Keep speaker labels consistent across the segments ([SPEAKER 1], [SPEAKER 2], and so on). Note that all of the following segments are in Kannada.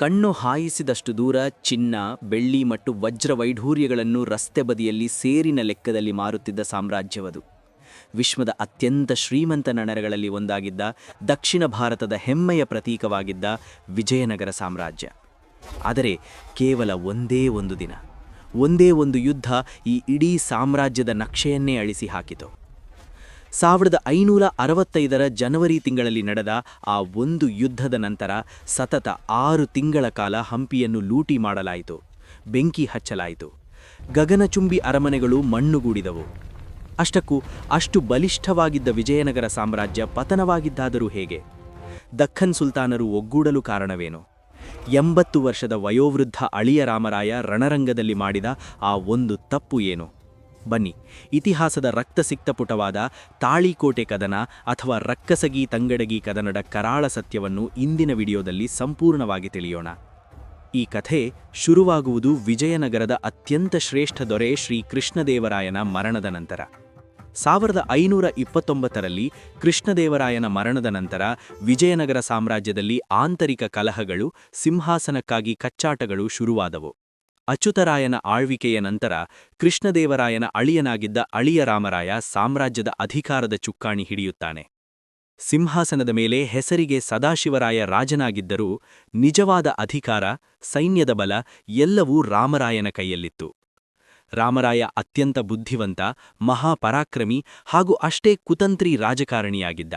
[SPEAKER 1] ಕಣ್ಣು ಹಾಯಿಸಿದಷ್ಟು ದೂರ ಚಿನ್ನ, ಬೆಳ್ಳಿ ಮತ್ತು ವಜ್ರ ವೈಢೂರ್ಯಗಳನ್ನು ರಸ್ತೆ ಬದಿಯಲ್ಲಿ ಸೇರಿನ ಲೆಕ್ಕದಲ್ಲಿ ಮಾರುತ್ತಿದ್ದ ಸಾಮ್ರಾಜ್ಯವದು. ವಿಶ್ವದ ಅತ್ಯಂತ ಶ್ರೀಮಂತ ನಗರಗಳಲ್ಲಿ ಒಂದಾಗಿದ್ದ, ದಕ್ಷಿಣ ಭಾರತದ ಹೆಮ್ಮೆಯ ಪ್ರತೀಕವಾಗಿದ್ದ ವಿಜಯನಗರ ಸಾಮ್ರಾಜ್ಯ. ಆದರೆ ಕೇವಲ ಒಂದೇ ಒಂದು ದಿನ, ಒಂದೇ ಒಂದು ಯುದ್ಧ ಈ ಇಡೀ ಸಾಮ್ರಾಜ್ಯದ ನಕ್ಷೆಯನ್ನೇ ಅಳಿಸಿ ಹಾಕಿತು. 1565 ಜನವರಿ ತಿಂಗಳಲ್ಲಿ ನಡೆದ ಆ ಒಂದು ಯುದ್ಧದ ನಂತರ ಸತತ 6 ತಿಂಗಳ ಕಾಲ ಹಂಪಿಯನ್ನು ಲೂಟಿ ಮಾಡಲಾಯಿತು, ಬೆಂಕಿ ಹಚ್ಚಲಾಯಿತು. ಗಗನಚುಂಬಿ ಅರಮನೆಗಳು ಮಣ್ಣುಗೂಡಿದವು. ಅಷ್ಟಕ್ಕೂ ಅಷ್ಟು ಬಲಿಷ್ಠವಾಗಿದ್ದ ವಿಜಯನಗರ ಸಾಮ್ರಾಜ್ಯ ಪತನವಾಗಿದ್ದಾದರೂ ಹೇಗೆ? ದಖ್ಖನ್ ಸುಲ್ತಾನರು ಒಗ್ಗೂಡಲು ಕಾರಣವೇನು? 80 ವರ್ಷದ ವಯೋವೃದ್ಧ ಅಳಿಯ ರಾಮರಾಯ ರಣರಂಗದಲ್ಲಿ ಮಾಡಿದ ಆ ಒಂದು ತಪ್ಪು ಏನು? ಬನ್ನಿ, ಇತಿಹಾಸದ ರಕ್ತಸಿಕ್ತ ಪುಟವಾದ ತಾಳಿಕೋಟೆ ಕದನ ಅಥವಾ ರಕ್ಕಸಗಿ ತಂಗಡಗಿ ಕದನದ ಕರಾಳ ಸತ್ಯವನ್ನು ಇಂದಿನ ವಿಡಿಯೋದಲ್ಲಿ ಸಂಪೂರ್ಣವಾಗಿ ತಿಳಿಯೋಣ. ಈ ಕಥೆ ಶುರುವಾಗುವುದು ವಿಜಯನಗರದ ಅತ್ಯಂತ ಶ್ರೇಷ್ಠ ದೊರೆ ಶ್ರೀ ಕೃಷ್ಣದೇವರಾಯನ ಮರಣದ ನಂತರ. 1529ರಲ್ಲಿ ಕೃಷ್ಣದೇವರಾಯನ ಮರಣದ ನಂತರ ವಿಜಯನಗರ ಸಾಮ್ರಾಜ್ಯದಲ್ಲಿ ಆಂತರಿಕ ಕಲಹಗಳು, ಸಿಂಹಾಸನಕ್ಕಾಗಿ ಕಚ್ಚಾಟಗಳು ಶುರುವಾದವು. ಅಚ್ಯುತರಾಯನ ಆಳ್ವಿಕೆಯ ನಂತರ ಕೃಷ್ಣದೇವರಾಯನ ಅಳಿಯನಾಗಿದ್ದ ಅಳಿಯ ರಾಮರಾಯ ಸಾಮ್ರಾಜ್ಯದ ಅಧಿಕಾರದ ಚುಕ್ಕಾಣಿ ಹಿಡಿಯುತ್ತಾನೆ. ಸಿಂಹಾಸನದ ಮೇಲೆ ಹೆಸರಿಗೆ ಸದಾಶಿವರಾಯ ರಾಜನಾಗಿದ್ದರೂ ನಿಜವಾದ ಅಧಿಕಾರ, ಸೈನ್ಯದ ಬಲ ಎಲ್ಲವೂ ರಾಮರಾಯನ ಕೈಯಲ್ಲಿತ್ತು. ರಾಮರಾಯ ಅತ್ಯಂತ ಬುದ್ಧಿವಂತ, ಮಹಾಪರಾಕ್ರಮಿ ಹಾಗೂ ಅಷ್ಟೇ ಕುತಂತ್ರಿ ರಾಜಕಾರಣಿಯಾಗಿದ್ದ.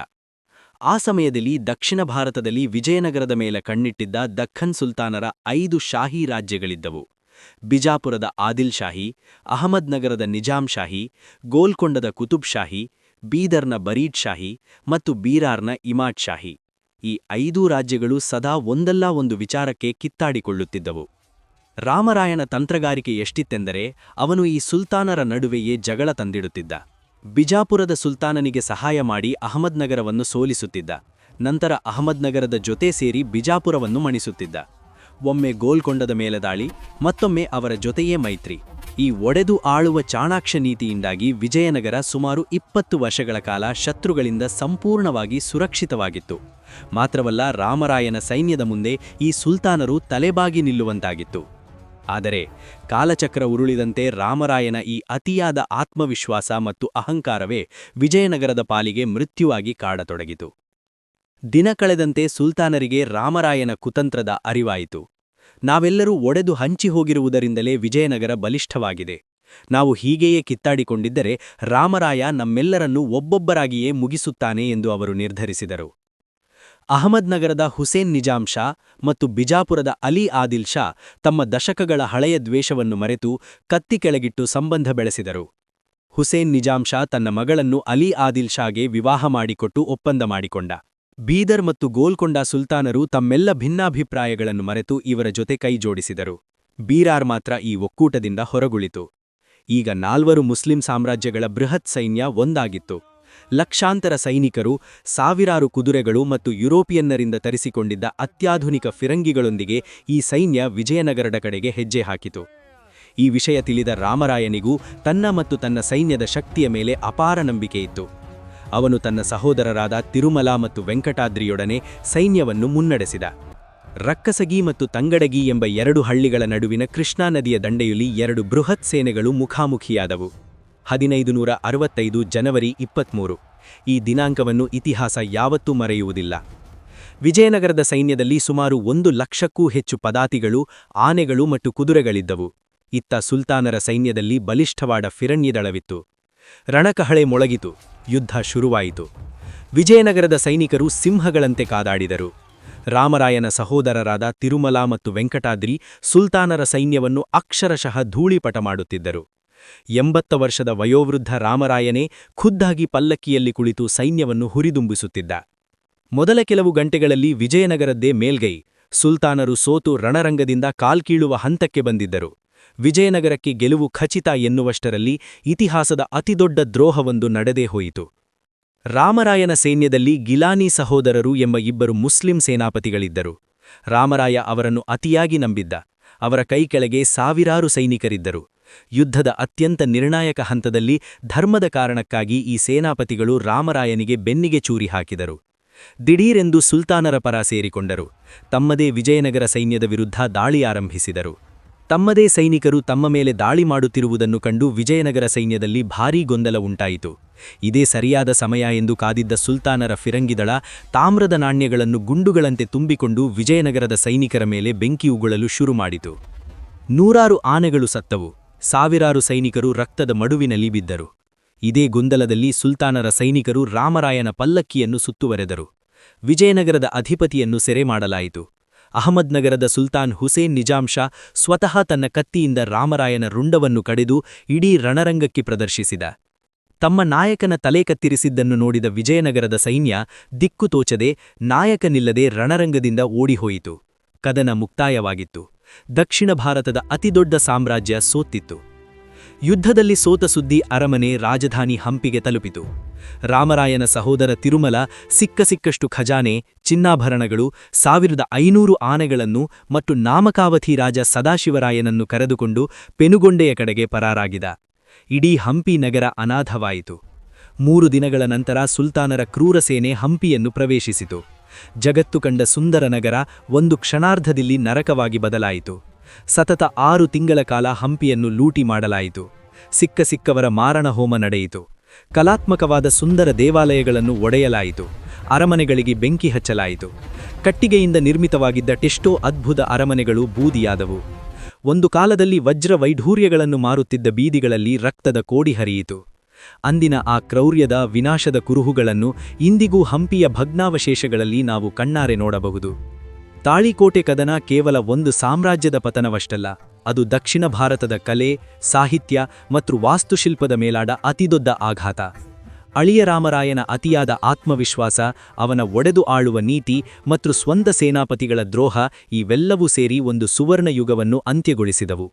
[SPEAKER 1] ಆ ಸಮಯದಲ್ಲಿ ದಕ್ಷಿಣ ಭಾರತದಲ್ಲಿ ವಿಜಯನಗರದ ಮೇಲೆ ಕಣ್ಣಿಟ್ಟಿದ್ದ ದಖ್ಖನ್ ಸುಲ್ತಾನರ 5 ಶಾಹಿ ರಾಜ್ಯಗಳಿದ್ದವು. ಬಿಜಾಪುರದ ಆದಿಲ್ ಶಾಹಿ, ಅಹಮದ್ ನಗರದ ನಿಜಾಂ ಶಾಹಿ, ಗೋಲ್ಕೊಂಡದ ಕುತುಬ್ ಶಾಹಿ, ಬೀದರ್ನ ಬರೀಡ್ ಶಾಹಿ ಮತ್ತು ಬೀರಾರ್ನ ಇಮಾಡ್ ಶಾಹಿ. ಈ 5 ರಾಜ್ಯಗಳು ಸದಾ ಒಂದಲ್ಲ ಒಂದು ವಿಚಾರಕ್ಕೆ ಕಿತ್ತಾಡಿಕೊಳ್ಳುತ್ತಿದ್ದವು. ರಾಮರಾಯನ ತಂತ್ರಗಾರಿಕೆ ಎಷ್ಟಿತ್ತೆಂದರೆ ಅವನು ಈ ಸುಲ್ತಾನರ ನಡುವೆಯೇ ಜಗಳ ತಂದಿಡುತ್ತಿದ್ದ. ಬಿಜಾಪುರದ ಸುಲ್ತಾನನಿಗೆ ಸಹಾಯ ಮಾಡಿ ಅಹಮದ್ ನಗರವನ್ನು ಸೋಲಿಸುತ್ತಿದ್ದ. ನಂತರ ಅಹಮದ್ ನಗರದ ಜೊತೆ ಸೇರಿ ಬಿಜಾಪುರವನ್ನು ಮಣಿಸುತ್ತಿದ್ದ. ಒಮ್ಮೆ ಗೋಲ್ಕೊಂಡದ ಮೇಲೆ ದಾಳಿ, ಮತ್ತೊಮ್ಮೆ ಅವರ ಜೊತೆಯೇ ಮೈತ್ರಿ. ಈ ಒಡೆದು ಆಳುವ ಚಾಣಾಕ್ಷ ನೀತಿಯಿಂದಾಗಿ ವಿಜಯನಗರ ಸುಮಾರು 20 ವರ್ಷಗಳ ಕಾಲ ಶತ್ರುಗಳಿಂದ ಸಂಪೂರ್ಣವಾಗಿ ಸುರಕ್ಷಿತವಾಗಿತ್ತು. ಮಾತ್ರವಲ್ಲ, ರಾಮರಾಯನ ಸೈನ್ಯದ ಮುಂದೆ ಈ ಸುಲ್ತಾನರು ತಲೆಬಾಗಿ ನಿಲ್ಲುವಂತಾಗಿತ್ತು. ಆದರೆ ಕಾಲಚಕ್ರ ಉರುಳಿದಂತೆ ರಾಮರಾಯನ ಈ ಅತಿಯಾದ ಆತ್ಮವಿಶ್ವಾಸ ಮತ್ತು ಅಹಂಕಾರವೇ ವಿಜಯನಗರದ ಪಾಲಿಗೆ ಮೃತ್ಯುವಾಗಿ ಕಾಡತೊಡಗಿತು. ದಿನ ಕಳೆದಂತೆ ಸುಲ್ತಾನರಿಗೆ ರಾಮರಾಯನ ಕುತಂತ್ರದ ಅರಿವಾಯಿತು. ನಾವೆಲ್ಲರೂ ಒಡೆದು ಹಂಚಿ ಹೋಗಿರುವುದರಿಂದಲೇ ವಿಜಯನಗರ ಬಲಿಷ್ಠವಾಗಿದೆ. ನಾವು ಹೀಗೆಯೇ ಕಿತ್ತಾಡಿಕೊಂಡಿದ್ದರೆ ರಾಮರಾಯ ನಮ್ಮೆಲ್ಲರನ್ನೂ ಒಬ್ಬೊಬ್ಬರಾಗಿಯೇ ಮುಗಿಸುತ್ತಾನೆ ಎಂದು ಅವರು ನಿರ್ಧರಿಸಿದರು. ಅಹಮದ್ ನಗರದ ಹುಸೇನ್ ನಿಜಾಂ ಶಾ ಮತ್ತು ಬಿಜಾಪುರದ ಅಲಿ ಆದಿಲ್ ಶಾ ತಮ್ಮ ದಶಕಗಳ ಹಳೆಯ ದ್ವೇಷವನ್ನು ಮರೆತು ಕತ್ತಿ ಕೆಳಗಿಟ್ಟು ಸಂಬಂಧ ಬೆಳೆಸಿದರು. ಹುಸೇನ್ ನಿಜಾಂ ಶಾ ತನ್ನ ಮಗಳನ್ನು ಅಲಿ ಆದಿಲ್ ಶಾಗೆ ವಿವಾಹ ಮಾಡಿಕೊಟ್ಟು ಒಪ್ಪಂದ ಮಾಡಿಕೊಂಡ. ಬೀದರ್ ಮತ್ತು ಗೋಲ್ಕೊಂಡ ಸುಲ್ತಾನರು ತಮ್ಮೆಲ್ಲ ಭಿನ್ನಾಭಿಪ್ರಾಯಗಳನ್ನು ಮರೆತು ಇವರ ಜೊತೆ ಕೈಜೋಡಿಸಿದರು. ಬೀರಾರ್ ಮಾತ್ರ ಈ ಒಕ್ಕೂಟದಿಂದ ಹೊರಗುಳಿತು. ಈಗ 4 ಮುಸ್ಲಿಂ ಸಾಮ್ರಾಜ್ಯಗಳ ಬೃಹತ್ ಸೈನ್ಯ ಒಂದಾಗಿತ್ತು. ಲಕ್ಷಾಂತರ ಸೈನಿಕರು, ಸಾವಿರಾರು ಕುದುರೆಗಳು ಮತ್ತು ಯುರೋಪಿಯನ್ನರಿಂದ ತರಿಸಿಕೊಂಡಿದ್ದ ಅತ್ಯಾಧುನಿಕ ಫಿರಂಗಿಗಳೊಂದಿಗೆ ಈ ಸೈನ್ಯ ವಿಜಯನಗರದ ಕಡೆಗೆ ಹೆಜ್ಜೆ ಹಾಕಿತು. ಈ ವಿಷಯ ತಿಳಿದ ರಾಮರಾಯನಿಗೂ ತನ್ನ ಮತ್ತು ತನ್ನ ಸೈನ್ಯದ ಶಕ್ತಿಯ ಮೇಲೆ ಅಪಾರ ನಂಬಿಕೆಯಿತ್ತು. ಅವನು ತನ್ನ ಸಹೋದರರಾದ ತಿರುಮಲ ಮತ್ತು ವೆಂಕಟಾದ್ರಿಯೊಡನೆ ಸೈನ್ಯವನ್ನು ಮುನ್ನಡೆಸಿದ. ರಕ್ಕಸಗಿ ಮತ್ತು ತಂಗಡಗಿ ಎಂಬ 2 ಹಳ್ಳಿಗಳ ನಡುವಿನ ಕೃಷ್ಣಾ ನದಿಯ ದಂಡೆಯಲ್ಲಿ 2 ಬೃಹತ್ ಸೇನೆಗಳು ಮುಖಾಮುಖಿಯಾದವು. 1565 ಜನವರಿ 23. ಈ ದಿನಾಂಕವನ್ನು ಇತಿಹಾಸ ಯಾವತ್ತೂ ಮರೆಯುವುದಿಲ್ಲ. ವಿಜಯನಗರದ ಸೈನ್ಯದಲ್ಲಿ ಸುಮಾರು 1 ಲಕ್ಷಕ್ಕೂ ಹೆಚ್ಚು ಪದಾತಿಗಳು, ಆನೆಗಳು ಮತ್ತು ಕುದುರೆಗಳಿದ್ದವು. ಇತ್ತ ಸುಲ್ತಾನರ ಸೈನ್ಯದಲ್ಲಿ ಬಲಿಷ್ಠವಾದ ಫಿರಂಗಿದಳವಿತ್ತು. ರಣಕಹಳೆ ಮೊಳಗಿತು. ಯುದ್ಧ ಶುರುವಾಯಿತು. ವಿಜಯನಗರದ ಸೈನಿಕರು ಸಿಂಹಗಳಂತೆ ಕಾದಾಡಿದರು. ರಾಮರಾಯನ ಸಹೋದರರಾದ ತಿರುಮಲ ಮತ್ತು ವೆಂಕಟಾದ್ರಿ ಸುಲ್ತಾನರ ಸೈನ್ಯವನ್ನು ಅಕ್ಷರಶಃ ಧೂಳಿಪಟ ಮಾಡುತ್ತಿದ್ದರು. 80 ವರ್ಷದ ವಯೋವೃದ್ಧ ರಾಮರಾಯನೇ ಖುದ್ದಾಗಿ ಪಲ್ಲಕ್ಕಿಯಲ್ಲಿ ಕುಳಿತು ಸೈನ್ಯವನ್ನು ಹುರಿದುಂಬಿಸುತ್ತಿದ್ದ. ಮೊದಲ ಕೆಲವು ಗಂಟೆಗಳಲ್ಲಿ ವಿಜಯನಗರದ್ದೇ ಮೇಲ್ಗೈ. ಸುಲ್ತಾನರು ಸೋತು ರಣರಂಗದಿಂದ ಕಾಲ್ಕೀಳುವ ಹಂತಕ್ಕೆ ಬಂದಿದ್ದರು. ವಿಜಯನಗರಕ್ಕೆ ಗೆಲುವು ಖಚಿತ ಎನ್ನುವಷ್ಟರಲ್ಲಿ ಇತಿಹಾಸದ ಅತಿದೊಡ್ಡ ದ್ರೋಹವೊಂದು ನಡೆದೇ ಹೋಯಿತು. ರಾಮರಾಯನ ಸೈನ್ಯದಲ್ಲಿ ಗಿಲಾನಿ ಸಹೋದರರು ಎಂಬ 2 ಮುಸ್ಲಿಂ ಸೇನಾಪತಿಗಳಿದ್ದರು. ರಾಮರಾಯ ಅವರನ್ನು ಅತಿಯಾಗಿ ನಂಬಿದ್ದ. ಅವರ ಕೈಕೆಳಗೆ ಸಾವಿರಾರು ಸೈನಿಕರಿದ್ದರು. ಯುದ್ಧದ ಅತ್ಯಂತ ನಿರ್ಣಾಯಕ ಹಂತದಲ್ಲಿ ಧರ್ಮದ ಕಾರಣಕ್ಕಾಗಿ ಈ ಸೇನಾಪತಿಗಳು ರಾಮರಾಯನಿಗೆ ಬೆನ್ನಿಗೆ ಚೂರಿ ಹಾಕಿದರು. ದಿಢೀರೆಂದು ಸುಲ್ತಾನರ ಪರ ಸೇರಿಕೊಂಡರು. ತಮ್ಮದೇ ವಿಜಯನಗರ ಸೈನ್ಯದ ವಿರುದ್ಧ ದಾಳಿ ಆರಂಭಿಸಿದರು. ತಮ್ಮದೇ ಸೈನಿಕರು ತಮ್ಮ ಮೇಲೆ ದಾಳಿ ಮಾಡುತ್ತಿರುವುದನ್ನು ಕಂಡು ವಿಜಯನಗರ ಸೈನ್ಯದಲ್ಲಿ ಭಾರೀ ಗೊಂದಲ ಉಂಟಾಯಿತು. ಇದೇ ಸರಿಯಾದ ಸಮಯ ಎಂದು ಕಾದಿದ್ದ ಸುಲ್ತಾನರ ಫಿರಂಗಿದಳ ತಾಮ್ರದ ನಾಣ್ಯಗಳನ್ನು ಗುಂಡುಗಳಂತೆ ತುಂಬಿಕೊಂಡು ವಿಜಯನಗರದ ಸೈನಿಕರ ಮೇಲೆ ಬೆಂಕಿ ಉಗುಳಲು ಶುರುಮಾಡಿತು. ನೂರಾರು ಆನೆಗಳು ಸತ್ತವು. ಸಾವಿರಾರು ಸೈನಿಕರು ರಕ್ತದ ಮಡುವಿನಲ್ಲಿ ಬಿದ್ದರು. ಇದೇ ಗೊಂದಲದಲ್ಲಿ ಸುಲ್ತಾನರ ಸೈನಿಕರು ರಾಮರಾಯನ ಪಲ್ಲಕ್ಕಿಯನ್ನು ಸುತ್ತುವರೆದರು. ವಿಜಯನಗರದ ಅಧಿಪತಿಯನ್ನು ಸೆರೆ ಮಾಡಲಾಯಿತು. ಅಹಮದ್ನಗರದ ಸುಲ್ತಾನ್ ಹುಸೇನ್ ನಿಜಾಂ ಶಾ ಸ್ವತಃ ತನ್ನ ಕತ್ತಿಯಿಂದ ರಾಮರಾಯನ ರುಂಡವನ್ನು ಕಡೆದು ಇಡೀ ರಣರಂಗಕ್ಕೆ ಪ್ರದರ್ಶಿಸಿದ. ತಮ್ಮ ನಾಯಕನ ತಲೆ ಕತ್ತಿರಿಸಿದ್ದನ್ನು ನೋಡಿದ ವಿಜಯನಗರದ ಸೈನ್ಯ ದಿಕ್ಕು ತೋಚದೆ ನಾಯಕನಿಲ್ಲದೆ ರಣರಂಗದಿಂದ ಓಡಿಹೋಯಿತು. ಕದನ ಮುಕ್ತಾಯವಾಗಿತ್ತು. ದಕ್ಷಿಣ ಭಾರತದ ಅತಿದೊಡ್ಡ ಸಾಮ್ರಾಜ್ಯ ಸೋತ್ತಿತ್ತು. ಯುದ್ಧದಲ್ಲಿ ಸೋತ ಸುದ್ದಿ ಅರಮನೆ ರಾಜಧಾನಿ ಹಂಪಿಗೆ ತಲುಪಿತು. ರಾಮರಾಯನ ಸಹೋದರ ತಿರುಮಲ ಸಿಕ್ಕಷ್ಟು ಖಜಾನೆ, ಚಿನ್ನಾಭರಣಗಳು, 1500 ಆನೆಗಳನ್ನು ಮತ್ತು ನಾಮಕಾವಥಿ ರಾಜ ಸದಾಶಿವರಾಯನನ್ನು ಕರೆದುಕೊಂಡು ಪೆನುಗೊಂಡೆಯ ಕಡೆಗೆ ಪರಾರಾಗಿದ. ಇಡೀ ಹಂಪಿ ನಗರ ಅನಾಥವಾಯಿತು. 3 ದಿನಗಳ ನಂತರ ಸುಲ್ತಾನರ ಕ್ರೂರ ಸೇನೆ ಹಂಪಿಯನ್ನು ಪ್ರವೇಶಿಸಿತು. ಜಗತ್ತು ಕಂಡ ಸುಂದರ ನಗರ ಒಂದು ಕ್ಷಣಾರ್ಧದಲ್ಲಿ ನರಕವಾಗಿ ಬದಲಾಯಿತು. ಸತತ 6 ತಿಂಗಳ ಕಾಲ ಹಂಪಿಯನ್ನು ಲೂಟಿ ಮಾಡಲಾಯಿತು. ಸಿಕ್ಕವರ ಮಾರಣಹೋಮ ನಡೆಯಿತು. ಕಲಾತ್ಮಕವಾದ ಸುಂದರ ದೇವಾಲಯಗಳನ್ನು ಒಡೆಯಲಾಯಿತು. ಅರಮನೆಗಳಿಗೆ ಬೆಂಕಿ ಹಚ್ಚಲಾಯಿತು. ಕಟ್ಟಿಗೆಯಿಂದ ನಿರ್ಮಿತವಾಗಿದ್ದ ಟೆಷ್ಟೋ ಅದ್ಭುತ ಅರಮನೆಗಳು ಬೂದಿಯಾದವು. ಒಂದು ಕಾಲದಲ್ಲಿ ವಜ್ರ ವೈಢೂರ್ಯಗಳನ್ನು ಮಾರುತ್ತಿದ್ದ ಬೀದಿಗಳಲ್ಲಿ ರಕ್ತದ ಕೋಡಿ ಹರಿಯಿತು. ಅಂದಿನ ಆ ಕ್ರೌರ್ಯದ ವಿನಾಶದ ಕುರುಹುಗಳನ್ನು ಇಂದಿಗೂ ಹಂಪಿಯ ಭಗ್ನಾವಶೇಷಗಳಲ್ಲಿ ನಾವು ಕಣ್ಣಾರೆ ನೋಡಬಹುದು. ತಾಳಿಕೋಟೆ ಕದನ ಕೇವಲ ಒಂದು ಸಾಮ್ರಾಜ್ಯದ ಪತನವಷ್ಟಲ್ಲ, ಅದು ದಕ್ಷಿಣ ಭಾರತದ ಕಲೆ, ಸಾಹಿತ್ಯ ಮತ್ತು ವಾಸ್ತುಶಿಲ್ಪದ ಮೇಲಾದ ಅತಿದೊಡ್ಡ ಆಘಾತ. ಅಳಿಯ ರಾಮರಾಯನ ಅತಿಯಾದ ಆತ್ಮವಿಶ್ವಾಸ, ಅವನ ಒಡೆದು ಆಳುವ ನೀತಿ ಮತ್ತು ಸ್ವಂತ ಸೇನಾಪತಿಗಳ ದ್ರೋಹ ಇವೆಲ್ಲವೂ ಸೇರಿ ಒಂದು ಸುವರ್ಣ ಯುಗವನ್ನು ಅಂತ್ಯಗೊಳಿಸಿದವು.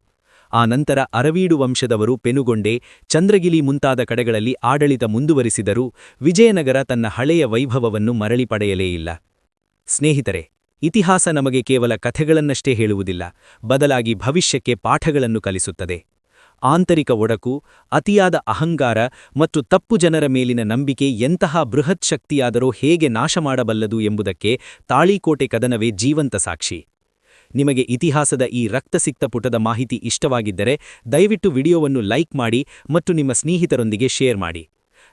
[SPEAKER 1] ಆ ನಂತರ ಅರವೀಡು ವಂಶದವರು ಪೆನುಗೊಂಡೆ, ಚಂದ್ರಗಿರಿ ಮುಂತಾದ ಕಡೆಗಳಲ್ಲಿ ಆಡಳಿತ ಮುಂದುವರಿಸಿದರೂ ವಿಜಯನಗರ ತನ್ನ ಹಳೆಯ ವೈಭವವನ್ನು ಮರಳಿ ಪಡೆಯಲೇ ಇಲ್ಲ. ಸ್ನೇಹಿತರೆ, ಇತಿಹಾಸ ನಮಗೆ ಕೇವಲ ಕಥೆಗಳನ್ನಷ್ಟೇ ಹೇಳುವುದಿಲ್ಲ, ಬದಲಾಗಿ ಭವಿಷ್ಯಕ್ಕೆ ಪಾಠಗಳನ್ನು ಕಲಿಸುತ್ತದೆ. ಆಂತರಿಕ ಒಡಕು, ಅತಿಯಾದ ಅಹಂಕಾರ ಮತ್ತು ತಪ್ಪು ಜನರ ಮೇಲಿನ ನಂಬಿಕೆ ಎಂತಹ ಬೃಹತ್ ಶಕ್ತಿಯಾದರೂ ಹೇಗೆ ನಾಶ ಮಾಡಬಲ್ಲದು ಎಂಬುದಕ್ಕೆ ತಾಳಿಕೋಟೆ ಕದನವೇ ಜೀವಂತ ಸಾಕ್ಷಿ. ನಿಮಗೆ ಇತಿಹಾಸದ ಈ ರಕ್ತಸಿಕ್ತ ಪುಟದ ಮಾಹಿತಿ ಇಷ್ಟವಾಗಿದ್ದರೆ ದಯವಿಟ್ಟು ವಿಡಿಯೋವನ್ನು ಲೈಕ್ ಮಾಡಿ ಮತ್ತು ನಿಮ್ಮ ಸ್ನೇಹಿತರೊಂದಿಗೆ ಶೇರ್ ಮಾಡಿ.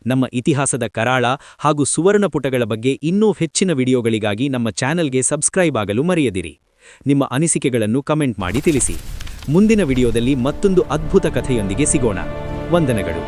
[SPEAKER 1] ನಮ್ಮ ಇತಿಹಾಸದ ಕರಾಳ ಹಾಗೂ ಸುವರ್ಣ ಪುಟಗಳ ಬಗ್ಗೆ ಇನ್ನೂ ಹೆಚ್ಚಿನ ವಿಡಿಯೋಗಳಿಗಾಗಿ ನಮ್ಮ ಚಾನೆಲ್ಗೆ ಸಬ್ಸ್ಕ್ರೈಬ್ ಆಗಲು ಮರೆಯದಿರಿ. ನಿಮ್ಮ ಅನಿಸಿಕೆಗಳನ್ನು ಕಮೆಂಟ್ ಮಾಡಿ ತಿಳಿಸಿ. ಮುಂದಿನ ವಿಡಿಯೋದಲ್ಲಿ ಮತ್ತೊಂದು ಅದ್ಭುತ ಕಥೆಯೊಂದಿಗೆ ಸಿಗೋಣ. ವಂದನೆಗಳು.